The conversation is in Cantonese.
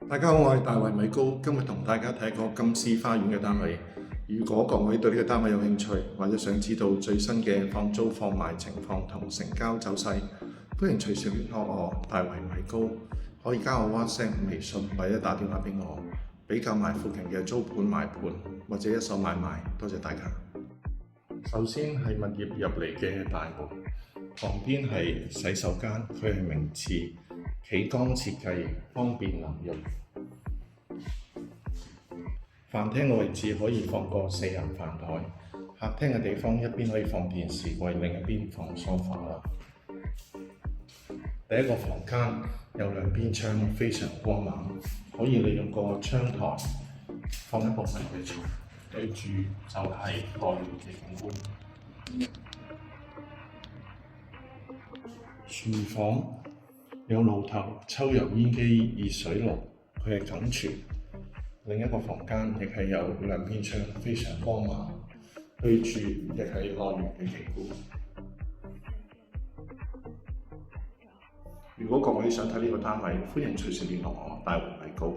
大家好，我係大衛米高，今日同大家睇一個金絲花園嘅單位。如果各位對呢個單位有興趣，或者想知道最新嘅放租放賣情況同成交走勢，歡迎隨時聯絡我大衛米高，可以加我 WhatsApp、微信或者打電話俾我，比較埋附近嘅租盤賣盤或者一手買賣。多謝大家。首先係物業入嚟嘅大門，旁邊係洗手間，佢係名廁，企缸設計，方便淋浴。飯廳嘅位置可以放個4人飯台，客廳嘅地方一邊可以放電視櫃，另一邊放梳化啦。第一個房間有兩邊窗，非常光猛，可以利用個窗台放一部分嘅床，對住就係外面嘅景觀。廚房有爐頭、抽油煙機、熱水爐，佢係梗廚。另一個房間亦係有兩邊窗，非常光猛，對住亦係內園嘅景觀。如果各位想睇呢個單位，歡迎隨時聯絡我，大衛米高。